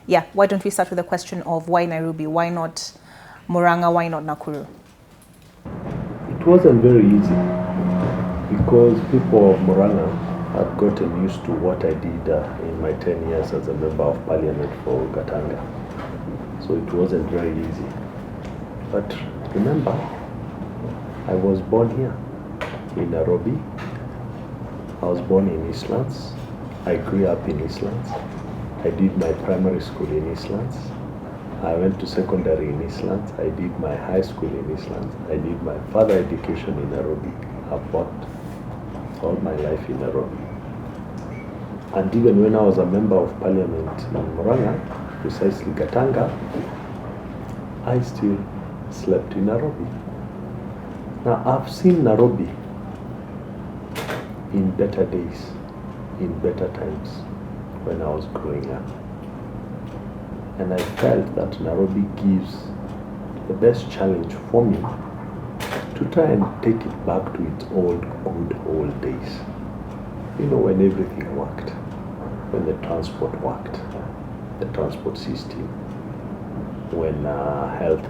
yeah, why don't we start with the question of why Nairobi? Why not Murang'a? Why not Nakuru? It wasn't very easy because people of Murang'a had gotten used to what I did in my 10 years as a member of parliament for Gatanga. So it wasn't very easy. But remember, I was born here in Nairobi. I was born in Eastlands. I grew up in Eastlands. I did my primary school in Eastlands. I went to secondary in Eastlands. I did my high school in Eastlands. I did my further education in Nairobi. I've worked all my life in Nairobi. And even when I was a member of parliament in Murang'a, precisely Gatanga, I still slept in Nairobi. Now I've seen Nairobi in better days, in better times when I was growing up. And I felt that Nairobi gives the best challenge for me to try and take it back to its good old days. You know, when everything worked, when the transport worked, the transport system, when health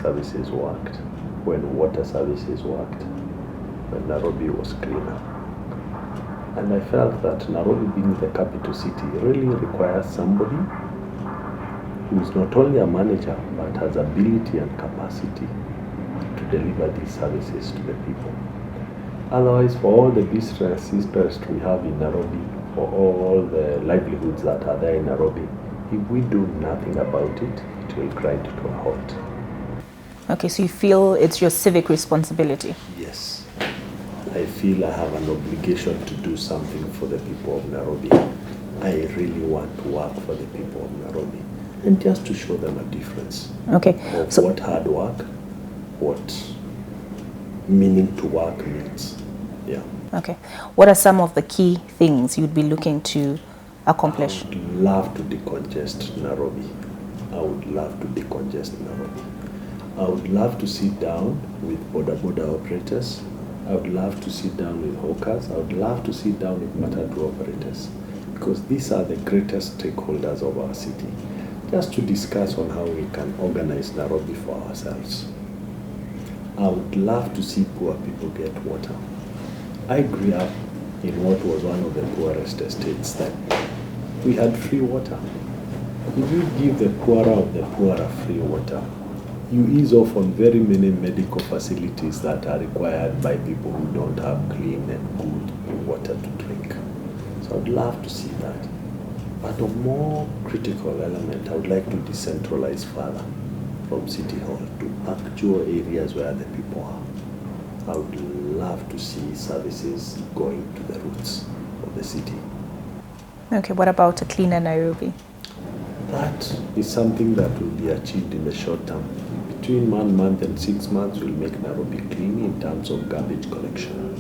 services worked, when water services worked, when Nairobi was cleaner. And I felt that Nairobi being the capital city really requires somebody who is not only a manager but has ability and capacity to deliver these services to the people. Otherwise, for all the business interests we have in Nairobi, for all the livelihoods that are there in Nairobi, if we do nothing about it, it will grind to a halt. Okay, so you feel it's your civic responsibility? Yes. I feel I have an obligation to do something for the people of Nairobi. I really want to work for the people of Nairobi and just to show them a difference. Okay. Of so what hard work, what meaning to work means. Yeah. Okay. What are some of the key things you'd be looking to accomplish? I would love to decongest Nairobi. I would love to decongest Nairobi. I would love to sit down with border operators. I would love to sit down with hawkers. I would love to sit down with matatu operators, because these are the greatest stakeholders of our city, just to discuss on how we can organize Nairobi for ourselves. I would love to see poor people get water. I grew up in what was one of the poorest estates then. We had free water. If you give the poorer of the poorer free water, you ease off on very many medical facilities that are required by people who don't have clean and good water to drink. So I'd love to see that. But a more critical element, I would like to decentralize further from City Hall to actual areas where the people are. I would love to see services going to the roots of the city. Okay, what about a cleaner Nairobi? That is something that will be achieved in the short term. Between 1 month and 6 months, we'll make Nairobi clean in terms of garbage collection.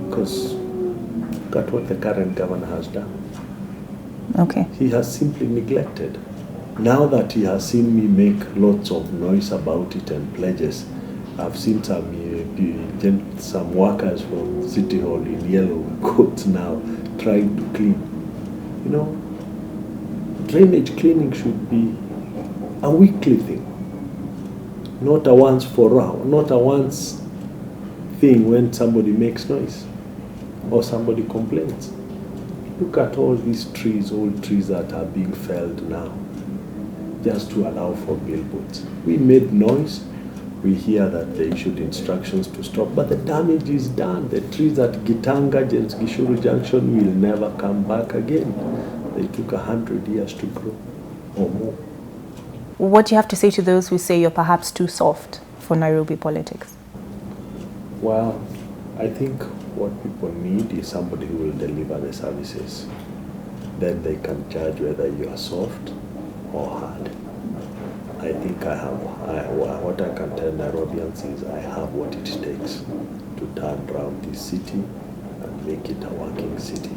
Because look at what the current governor has done. Okay. He has simply neglected. Now that he has seen me make lots of noise about it and pledges, I've seen some workers from City Hall in yellow coats now trying to clean. You know, drainage cleaning should be a weekly thing, not a once thing when somebody makes noise or somebody complains. Look at all these trees, old trees that are being felled now, just to allow for billboards. We made noise. We hear that they issued instructions to stop, but the damage is done. The trees at Gatanga, Gishuru Junction will never come back again. They took 100 years to grow or more. What do you have to say to those who say you're perhaps too soft for Nairobi politics? Well, I think what people need is somebody who will deliver the services. Then they can judge whether you are soft or hard. I think what I can tell Nairobians is I have what it takes to turn around this city and make it a working city.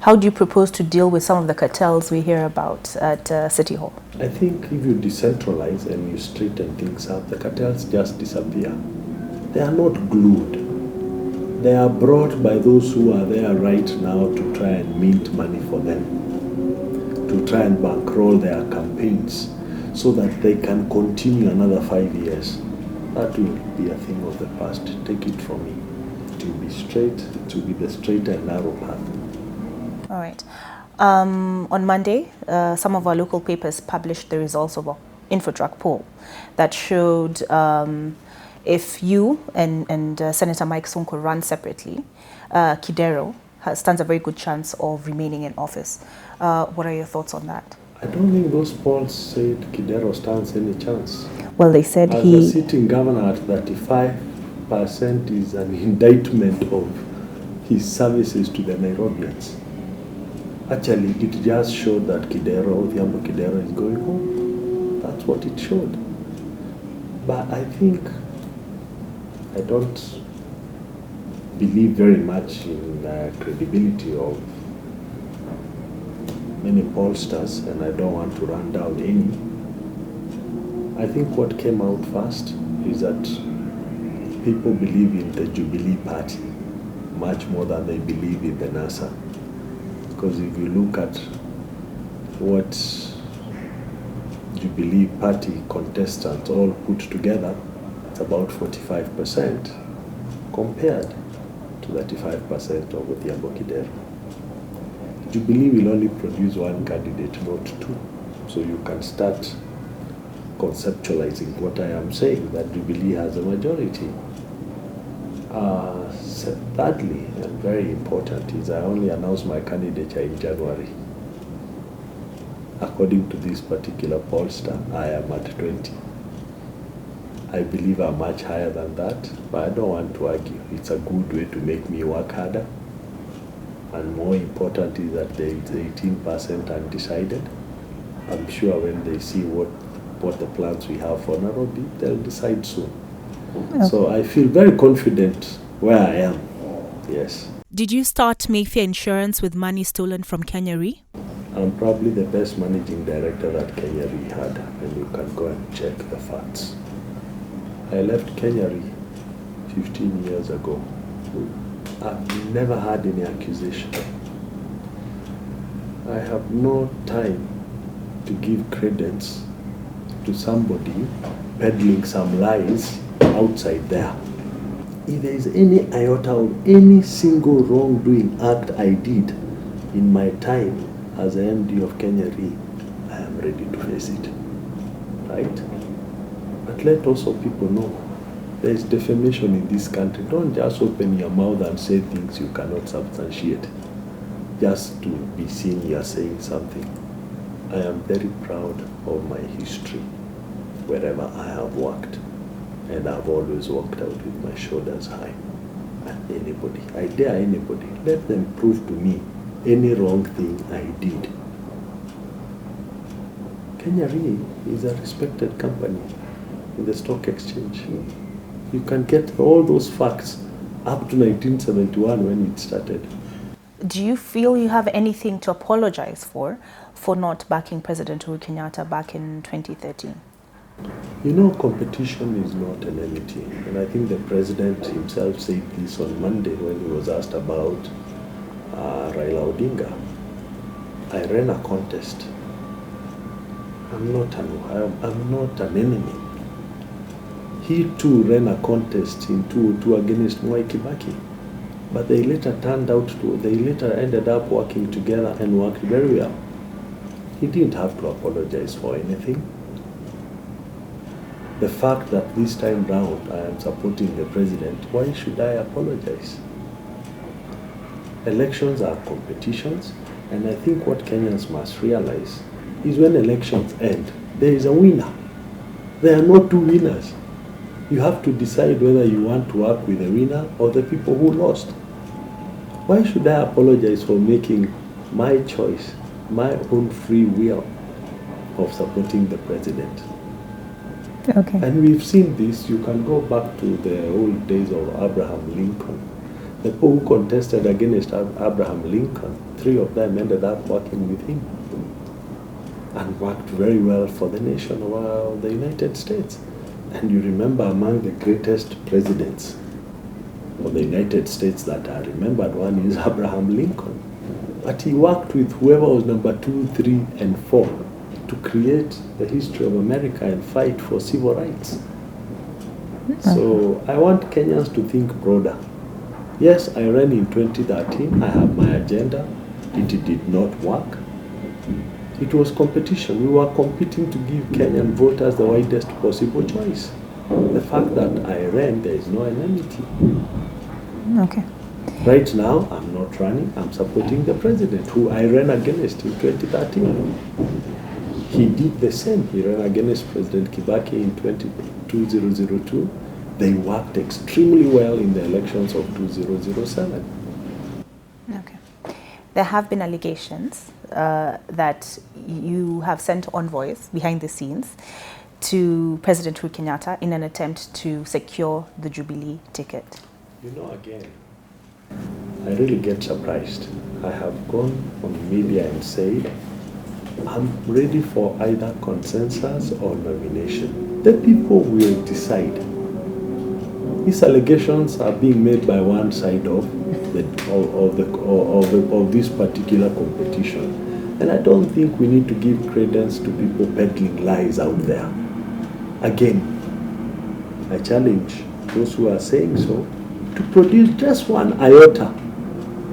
How do you propose to deal with some of the cartels we hear about at City Hall? I think if you decentralize and you straighten things up, the cartels just disappear. They are not glued. They are brought by those who are there right now to try and mint money for them. to try and bankroll their campaigns so that they can continue another 5 years. That will be a thing of the past. Take it from me. It will be straight, it will be the straight and narrow path. All right. On Monday, some of our local papers published the results of an InfoTrack poll that showed if you and Senator Mike Sonko run separately, Kidero stands a very good chance of remaining in office. What are your thoughts on that? I don't think those polls said Kidero stands any chance. Well, they said As a sitting governor at 35% is an indictment of his services to the Nairobians. Actually, it just showed that Odhiambo Kidero is going home. That's what it showed. But I don't believe very much in the credibility of many pollsters, and I don't want to run down any. I think what came out first is that people believe in the Jubilee Party much more than they believe in the NASA. Because if you look at what Jubilee Party contestants all put together, it's about 45% compared to 35% of Odhiambo Kidero. Jubilee will only produce one candidate, not two. So you can start conceptualizing what I am saying, that Jubilee has a majority. Thirdly, and very important, is I only announced my candidature in January. According to this particular pollster, I am at 20. I believe I'm much higher than that, but I don't want to argue. It's a good way to make me work harder. And more important is that there is 18% undecided. I'm sure when they see what the plans we have for Nairobi, they'll decide soon. Okay. So I feel very confident where I am. Yes. Did you start Mayfair Insurance with money stolen from Kenya Re? I'm probably the best managing director that Kenya Re had, and you can go and check the facts. I left Kenya Re 15 years ago. I've never had any accusation. I have no time to give credence to somebody peddling some lies outside there. If there is any iota of any single wrongdoing act I did in my time as the MD of Kenya Re, I am ready to face it. Right? But let also people know there is defamation in this country. Don't just open your mouth and say things you cannot substantiate just to be seen you are saying something. I am very proud of my history wherever I have worked, and I've always walked out with my shoulders high. And anybody, I dare anybody, let them prove to me any wrong thing I did. Kenya Re is a respected company in the stock exchange. You can get all those facts up to 1971 when it started. Do you feel you have anything to apologize for not backing President Uhuru Kenyatta back in 2013? You know, competition is not an enmity. And I think the president himself said this on Monday when he was asked about Raila Odinga. I ran a contest. I'm not an enemy. He too ran a contest in 2002 against Mwai Kibaki. But they later ended up working together and worked very well. He didn't have to apologize for anything. The fact that this time round I am supporting the president, why should I apologize? Elections are competitions, and I think what Kenyans must realize is when elections end, there is a winner. There are no two winners. You have to decide whether you want to work with the winner or the people who lost. Why should I apologize for making my choice, my own free will of supporting the president? Okay. And we've seen this. You can go back to the old days of Abraham Lincoln. The people who contested against Abraham Lincoln, 3 of them ended up working with him and worked very well for the nation of the United States. And you remember among the greatest presidents of the United States that are remembered, one is Abraham Lincoln. But he worked with whoever was number 2, 3, and 4 to create the history of America and fight for civil rights. So I want Kenyans to think broader. Yes, I ran in 2013. I have my agenda. It did not work. It was competition. We were competing to give Kenyan voters the widest possible choice. The fact that I ran, there is no enmity. Okay. Right now, I'm not running. I'm supporting the president, who I ran against in 2013. He did the same. He ran against President Kibaki in 2002. They worked extremely well in the elections of 2007. Okay. There have been allegations that you have sent envoys behind the scenes to President Uhuru Kenyatta in an attempt to secure the Jubilee ticket. You know, again, I really get surprised. I have gone on media and said, I'm ready for either consensus or nomination. The people will decide. These allegations are being made by one side of this particular competition. And I don't think we need to give credence to people peddling lies out there. Again, I challenge those who are saying so to produce just one iota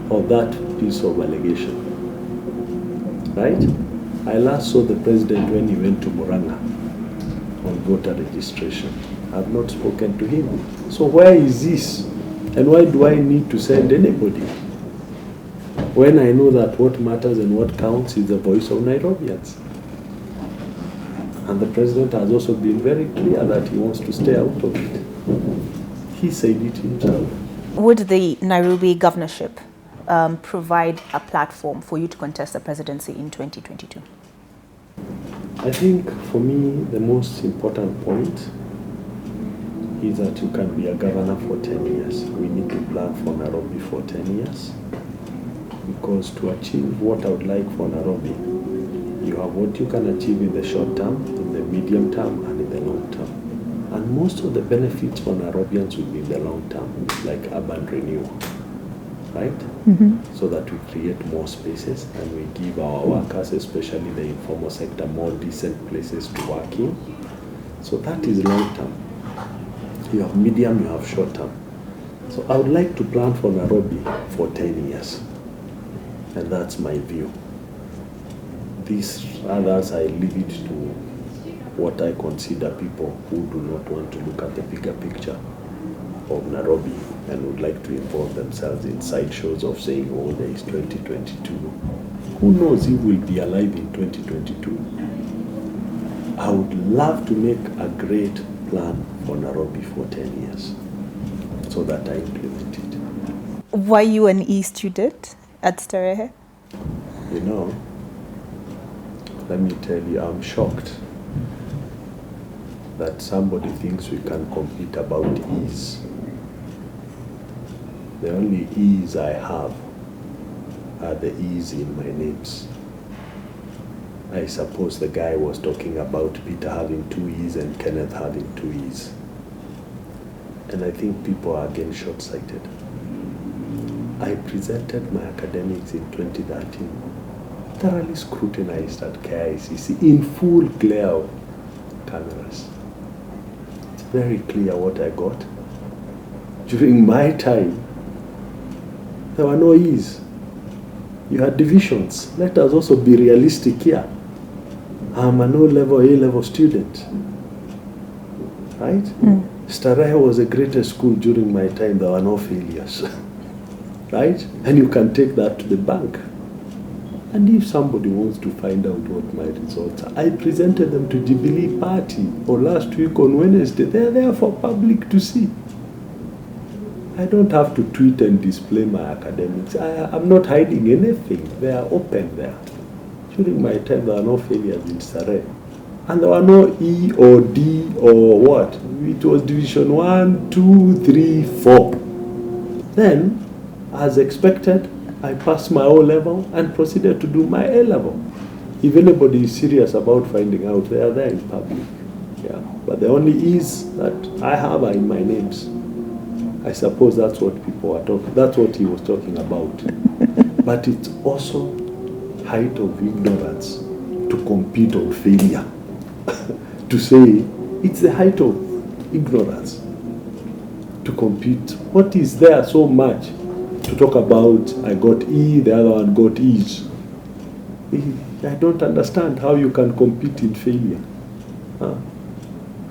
of that piece of allegation. Right? I last saw the president when he went to Muranga on voter registration. I have not spoken to him. So where is this? And why do I need to send anybody? When I know that what matters and what counts is the voice of Nairobians. And the president has also been very clear that he wants to stay out of it. He said it himself. Would the Nairobi governorship provide a platform for you to contest the presidency in 2022? I think for me the most important point is that you can be a governor for 10 years. We need to plan for Nairobi for 10 years. Because to achieve what I would like for Nairobi, you have what you can achieve in the short term, in the medium term, and in the long term. And most of the benefits for Nairobians will be in the long term, like urban renewal, right? So that we create more spaces and we give our workers, especially the informal sector, more decent places to work in. So that is long term. You have medium, you have short term. So I would like to plan for Nairobi for 10 years. And that's my view. These others, I leave it to what I consider people who do not want to look at the bigger picture of Nairobi and would like to involve themselves in sideshows of saying, oh, there is 2022. Who knows if we'll be alive in 2022? I would love to make a great plan for Nairobi for 10 years so that I implement it. Were you an E student at Starehe? You know, let me tell you, I'm shocked that somebody thinks we can compete about E's. The only E's I have are the E's in my names. I suppose the guy was talking about Peter having 2 E's and Kenneth having 2 E's. And I think people are again short-sighted. I presented my academics in 2013, thoroughly scrutinized at KICC in full glare of cameras. It's very clear what I got. During my time, there were no E's. You had divisions. Let us also be realistic here. I'm an O-level, A-level student, right? Starehe was the greatest school during my time. There were no failures, right? And you can take that to the bank. And if somebody wants to find out what my results are, I presented them to Jubilee Party or last week on Wednesday. They're there for public to see. I don't have to tweet and display my academics. I'm not hiding anything. They are open there. During my time, there were no failures in Starehe. And there were no E or D or what. It was division 1, 2, 3, 4. Then, as expected, I passed my O-level and proceeded to do my A-level. If anybody is serious about finding out, they are there in public. Yeah. But the only E's that I have are in my names. I suppose that's what people are talking. That's what he was talking about. But it's also height of ignorance to compete on failure. To say it's the height of ignorance to compete. What is there so much to talk about? I got E, the other one got E's. I don't understand how you can compete in failure.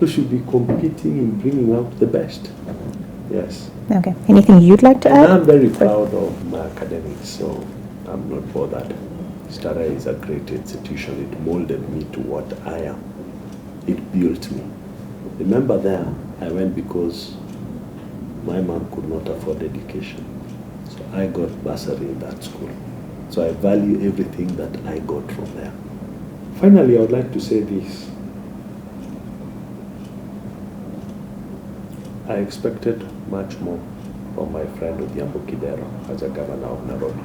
You should be competing in bringing out the best. Yes. Okay. Anything you'd like to add? I'm very proud of my academics, so I'm not bothered. Stara is a great institution. It molded me to what I am. It built me. Remember there, I went because my mom could not afford education. So I got bursary in that school. So I value everything that I got from there. Finally, I would like to say this. I expected much more from my friend Odhiambo Kidero as a governor of Nairobi.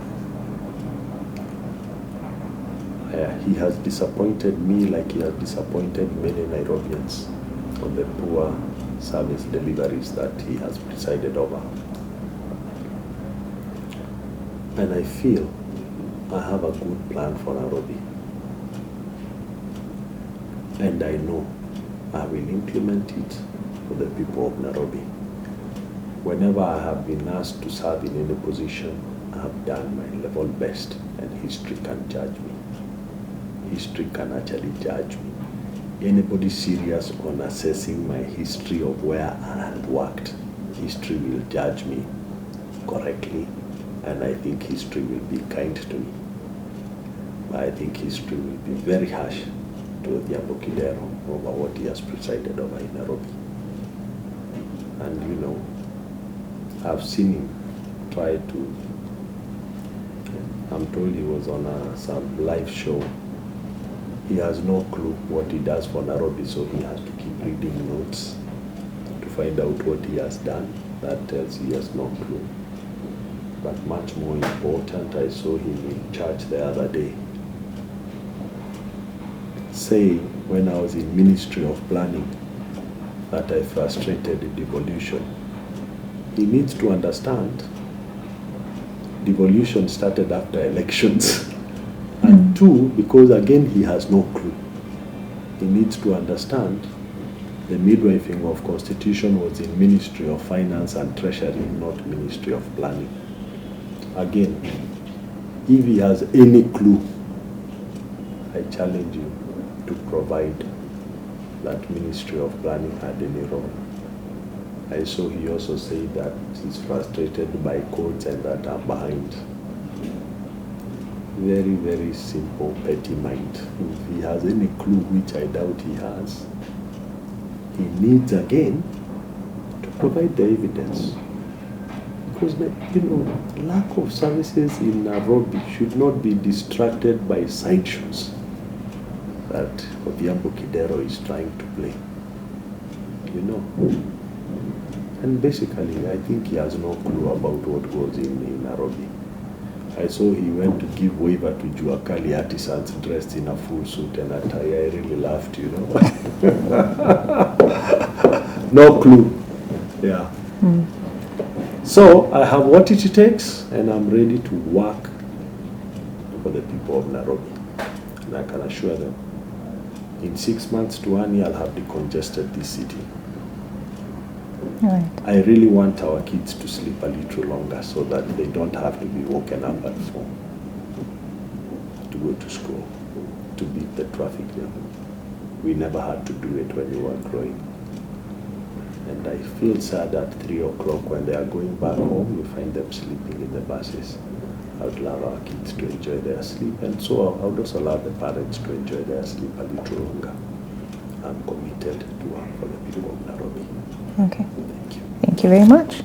He has disappointed me like he has disappointed many Nairobians on the poor service deliveries that he has presided over. And I feel I have a good plan for Nairobi. And I know I will implement it for the people of Nairobi. Whenever I have been asked to serve in any position, I have done my level best, and history can judge me. History can actually judge me. Anybody serious on assessing my history of where I had worked, history will judge me correctly, and I think history will be kind to me. I think history will be very harsh to Odhiambo Kidero over what he has presided over in Nairobi. And you know, I've seen him try to, I'm told he was on some live show. He has no clue what he does for Nairobi, so he has to keep reading notes to find out what he has done. That tells he has no clue. But much more important, I saw him in church the other day saying, when I was in Ministry of Planning, that I frustrated devolution. He needs to understand devolution started after elections. And two, because again he has no clue. He needs to understand the midwifing of Constitution was in Ministry of Finance and Treasury, not Ministry of Planning. Again, if he has any clue, I challenge you to provide that Ministry of Planning had any role. I saw he also said that he's frustrated by codes and that are behind. Very, very simple, petty mind. If he has any clue, which I doubt he has, he needs again to provide the evidence. Because, you know, lack of services in Nairobi should not be distracted by sideshows that Odhiambo Kidero is trying to play. You know. And basically, I think he has no clue about what goes in Nairobi. I saw he went to give waiver to Juakali artisans dressed in a full suit and a tie. I really laughed, you know. No clue. Yeah. So I have what it takes, and I'm ready to work for the people of Nairobi. And I can assure them, in 6 months to 1 year, I'll have decongested this city. Right. I really want our kids to sleep a little longer so that they don't have to be woken up at 4 to go to school, to beat the traffic jam. We never had to do it when we were growing. And I feel sad at 3 o'clock when they are going back home, you find them sleeping in the buses. I would love our kids to enjoy their sleep, and so I would also allow the parents to enjoy their sleep a little longer. I'm committed to work for the people of Nairobi. Okay. Thank you. Thank you very much.